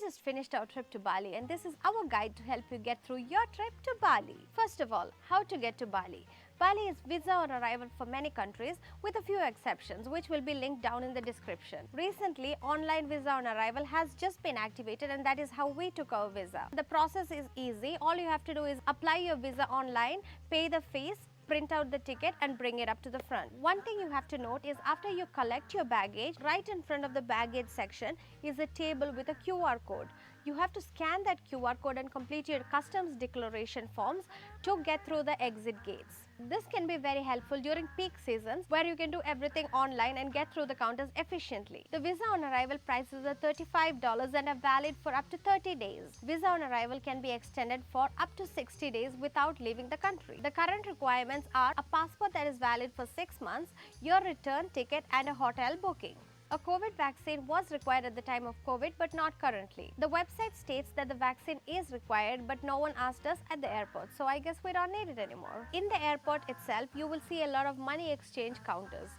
just finished our trip to Bali, and this is our guide to help you get through your trip to Bali. First of all, how to get to Bali. Bali is visa on arrival for many countries with a few exceptions which will be linked down in the description. Recently, online visa on arrival has just been activated, and that is how we took our visa. The process is easy. All you have to do is apply your visa online, pay the fees, print out the ticket and bring it up to the front. One thing you have to note is after you collect your baggage, right in front of the baggage section is a table with a QR code. You have to scan that QR code and complete your customs declaration forms to get through the exit gates. This can be very helpful during peak seasons where you can do everything online and get through the counters efficiently. The visa on arrival prices are $35 and are valid for up to 30 days. Visa on arrival can be extended for up to 60 days without leaving the country. The current requirements are a passport that is valid for 6 months, your return ticket and a hotel booking. A COVID vaccine was required at the time of COVID but not currently. The website states that the vaccine is required but no one asked us at the airport, so I guess we don't need it anymore. In the airport itself, you will see a lot of money exchange counters.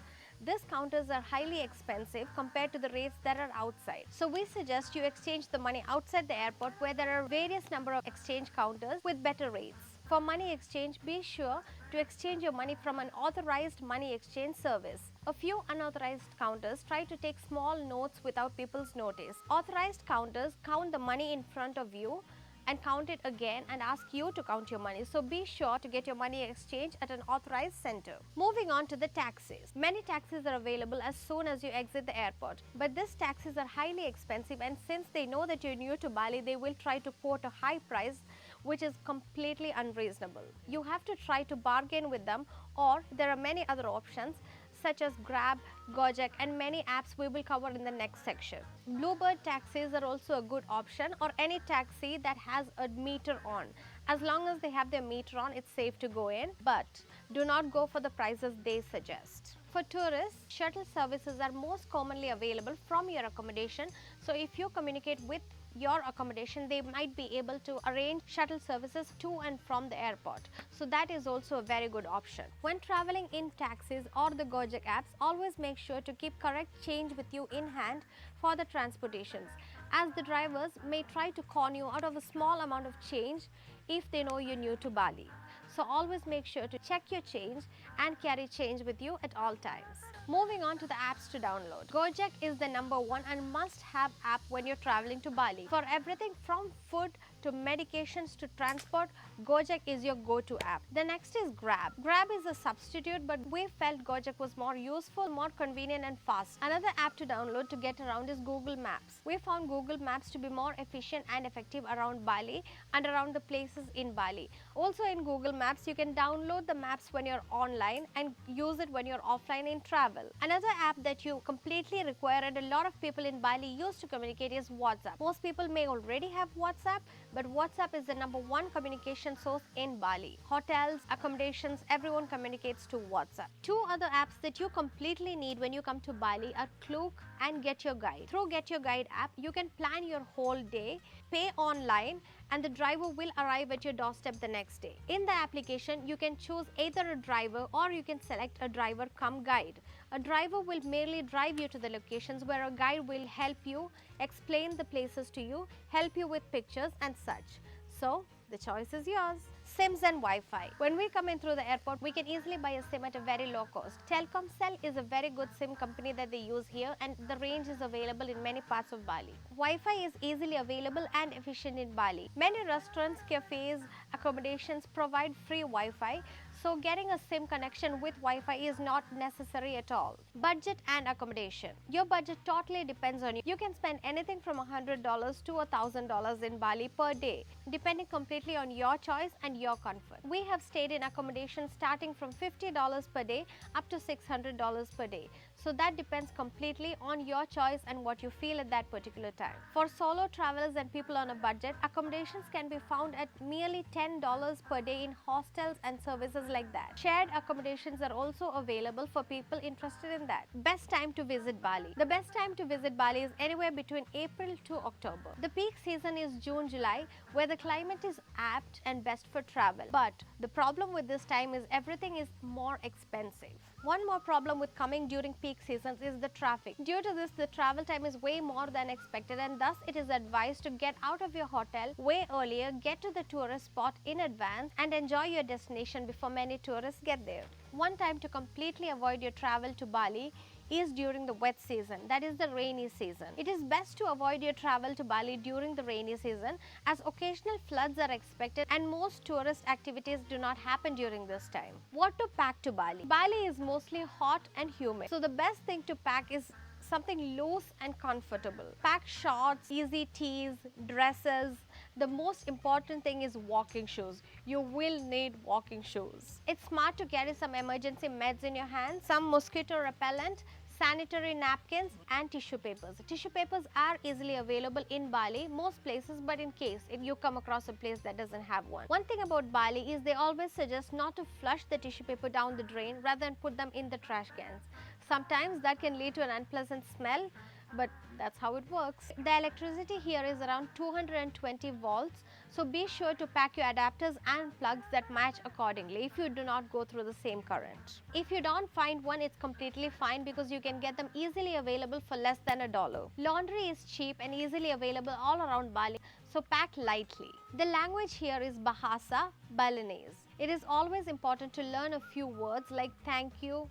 These counters are highly expensive compared to the rates that are outside. So we suggest you exchange the money outside the airport where there are various number of exchange counters with better rates. For money exchange, be sure to exchange your money from an authorized money exchange service. A few unauthorized counters try to take small notes without people's notice. Authorized counters count the money in front of you and count it again and ask you to count your money. So be sure to get your money exchanged at an authorized center. Moving on to the taxis. Many taxis are available as soon as you exit the airport, but these taxis are highly expensive, and since they know that you're new to Bali, they will try to quote a high price which is completely unreasonable. You have to try to bargain with them, or there are many other options such as Grab, Gojek and many apps we will cover in the next section. Bluebird taxis are also a good option, or any taxi that has a meter on. As long as they have their meter on, it's safe to go in, but do not go for the prices they suggest. For tourists, shuttle services are most commonly available from your accommodation, so if you communicate with your accommodation, they might be able to arrange shuttle services to and from the airport. So that is also a very good option. When traveling in taxis or the Gojek apps, always make sure to keep correct change with you in hand for the transportations, as the drivers may try to con you out of a small amount of change if they know you're new to Bali. So always make sure to check your change and carry change with you at all times. Moving on to the apps to download. Gojek is the #1 and must-have app when you're traveling to Bali. For everything from food to medications to transport, Gojek is your go-to app. The next is Grab. Grab is a substitute, but we felt Gojek was more useful, more convenient and fast. Another app to download to get around is Google Maps. We found Google Maps to be more efficient and effective around Bali and around the places in Bali. Also in Google Maps, you can download the maps when you're online and use it when you're offline in travel. Another app that you completely require and a lot of people in Bali use to communicate is WhatsApp. Most people may already have WhatsApp, but WhatsApp is the #1 communication source in Bali. Hotels, accommodations, everyone communicates to WhatsApp. Two other apps that you completely need when you come to Bali are Klook and Get Your Guide. Through Get Your Guide app, you can plan your whole day, pay online, and the driver will arrive at your doorstep the next day. In the application, you can choose either a driver or you can select a driver cum guide. A driver will merely drive you to the locations, where a guide will help you, explain the places to you, help you with pictures and such. So the choice is yours. SIMs and Wi-Fi. When we come in through the airport, we can easily buy a SIM at a very low cost. Telkomsel is a very good SIM company that they use here, and the range is available in many parts of Bali. Wi-Fi is easily available and efficient in Bali. Many restaurants, cafes, accommodations provide free Wi-Fi, so getting a SIM connection with Wi-Fi is not necessary at all. Budget and accommodation. Your budget totally depends on you. You can spend anything from $100 to $1,000 in Bali per day, depending completely on your choice and your comfort. We have stayed in accommodation starting from $50 per day up to $600 per day. So that depends completely on your choice and what you feel at that particular time. For solo travelers and people on a budget, accommodations can be found at merely $10 per day in hostels and services like that. Shared accommodations are also available for people interested in that. Best time to visit Bali. The best time to visit Bali is anywhere between April to October. The peak season is June-July, where the climate is apt and best for travel. But the problem with this time is everything is more expensive. One more problem with coming during peak seasons is the traffic. Due to this, the travel time is way more than expected, and thus it is advised to get out of your hotel way earlier, get to the tourist spot in advance, and enjoy your destination before many tourists get there. One time to completely avoid your travel to Bali is during the wet season, that is the rainy season. It is best to avoid your travel to Bali during the rainy season, as occasional floods are expected and most tourist activities do not happen during this time. What to pack to Bali? Bali is mostly hot and humid, so the best thing to pack is something loose and comfortable. Pack shorts, easy tees, dresses. The most important thing is walking shoes. You will need walking shoes. It's smart to carry some emergency meds in your hands, some mosquito repellent, sanitary napkins and tissue papers. Tissue papers are easily available in Bali, most places, but in case if you come across a place that doesn't have one. One thing about Bali is they always suggest not to flush the tissue paper down the drain rather than put them in the trash cans. Sometimes that can lead to an unpleasant smell, but that's how it works. The electricity here is around 220 volts, so be sure to pack your adapters and plugs that match accordingly if you do not go through the same current. If you don't find one, it's completely fine because you can get them easily available for less than $1. Laundry is cheap and easily available all around Bali, so pack lightly. The language here is Bahasa Balinese. It is always important to learn a few words like thank you,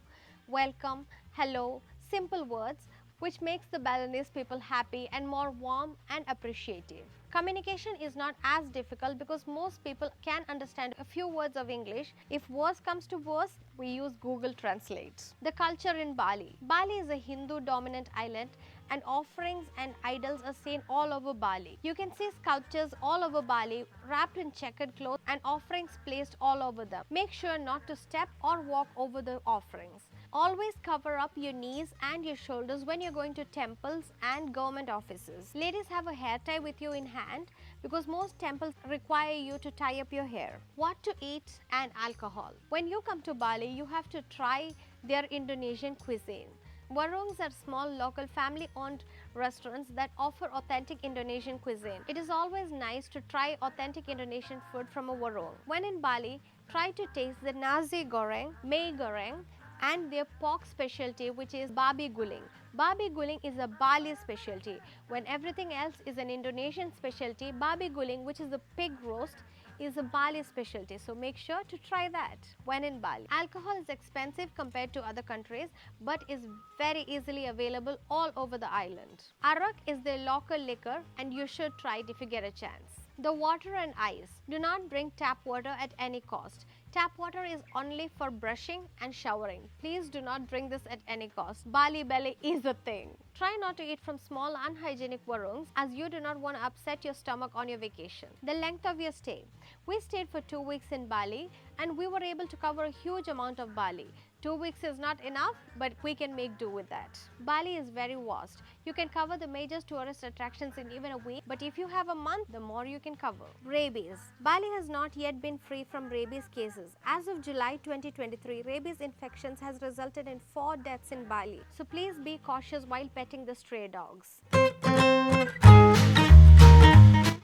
welcome, hello, simple words, which makes the Balinese people happy and more warm and appreciative. Communication is not as difficult because most people can understand a few words of English. If worse comes to worse, we use Google Translate. The culture in Bali. Bali is a Hindu dominant island and offerings and idols are seen all over Bali. You can see sculptures all over Bali wrapped in checkered clothes and offerings placed all over them. Make sure not to step or walk over the offerings. Always cover up your knees and your shoulders when you're going to temples and government offices. Ladies, have a hair tie with you in hand because most temples require you to tie up your hair. What to eat and alcohol. When you come to Bali, you have to try their Indonesian cuisine. Warungs are small local family-owned restaurants that offer authentic Indonesian cuisine. It is always nice to try authentic Indonesian food from a warung. When in Bali, try to taste the nasi goreng, mie goreng, and their pork specialty, which is babi guling. Babi guling is a Bali specialty. When everything else is an Indonesian specialty, babi guling, which is a pig roast, is a Bali specialty, so make sure to try that when in Bali. Alcohol is expensive compared to other countries but is very easily available all over the island. Arak is the local liquor and you should try it if you get a chance. The water and ice. Do not bring tap water at any cost. Tap water is only for brushing and showering. Please do not drink this at any cost. Bali belly is a thing. Try not to eat from small unhygienic warungs as you do not want to upset your stomach on your vacation. The length of your stay. We stayed for 2 weeks in Bali and we were able to cover a huge amount of Bali. 2 weeks is not enough, but we can make do with that. Bali is very vast. You can cover the major tourist attractions in even a week, but if you have a month, the more you can cover. Rabies. Bali has not yet been free from rabies cases. As of July 2023, rabies infections has resulted in 4 deaths in Bali. So please be cautious while petting the stray dogs.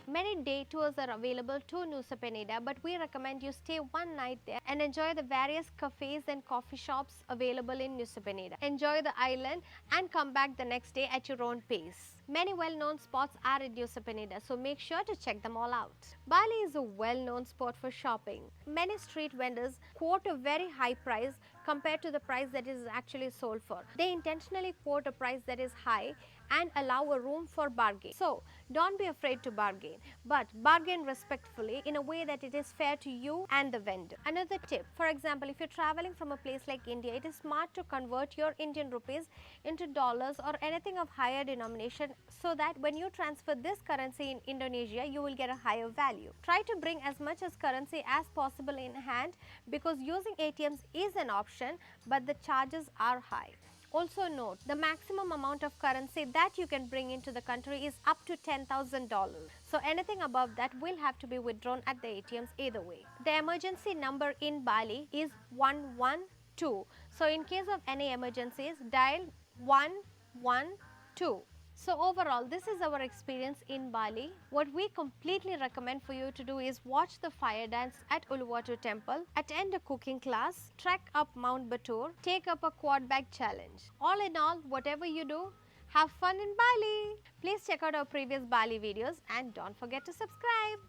Many day tours are available to Nusa Penida, but we recommend you stay one night there and enjoy the various cafes and coffee shops available in Nusa Penida. Enjoy the island and come back the next day at your own pace. Many well-known spots are in Nusa Penida, so make sure to check them all out. Bali is a well-known spot for shopping. Many street vendors quote a very high price compared to the price that is actually sold for. They intentionally quote a price that is high and allow a room for bargain. So, don't be afraid to bargain, but bargain respectfully in a way that it is fair to you and the vendor. Another tip, for example, if you're traveling from a place like India, it is smart to convert your Indian rupees into dollars or anything of higher denomination so that when you transfer this currency in Indonesia, you will get a higher value. Try to bring as much as currency as possible in hand because using ATMs is an option, but the charges are high. Also note, the maximum amount of currency that you can bring into the country is up to $10,000. So anything above that will have to be withdrawn at the ATMs either way. The emergency number in Bali is 112. So in case of any emergencies, dial 112. So overall, this is our experience in Bali. What we completely recommend for you to do is watch the fire dance at Uluwatu temple, attend a cooking class, trek up Mount Batur, take up a quad bag challenge. All in all, whatever you do, have fun in Bali. Please check out our previous Bali videos and don't forget to subscribe.